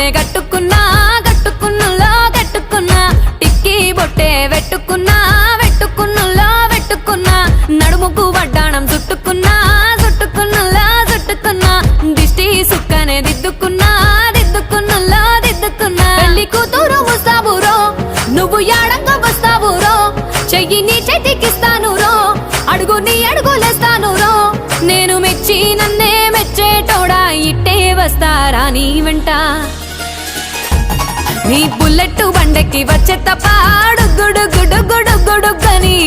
నన్నే కట్టుకున్నా టిక్కీ బొట్టే వెట్టుకున్నా నడుముకు వడ్డాణం చుట్టుకున్నా దిష్టి సుక్కనే దిద్దుకున్నా పెళ్లి కూతురు వస్తావురో నువ్వు యాడంగా వస్తావురో చెయ్యి నీ చేతికిస్తాను రో అడుగు నీ అడుగులేస్తాను రో నేను మెచ్చి నన్నే మెచ్చేటోడా ఇట్టే వస్తారా నీ వెంట నీ బుల్లెట్ బండెక్కి వచ్చే తప్ప గుడుగుడుగుడుగుడుగని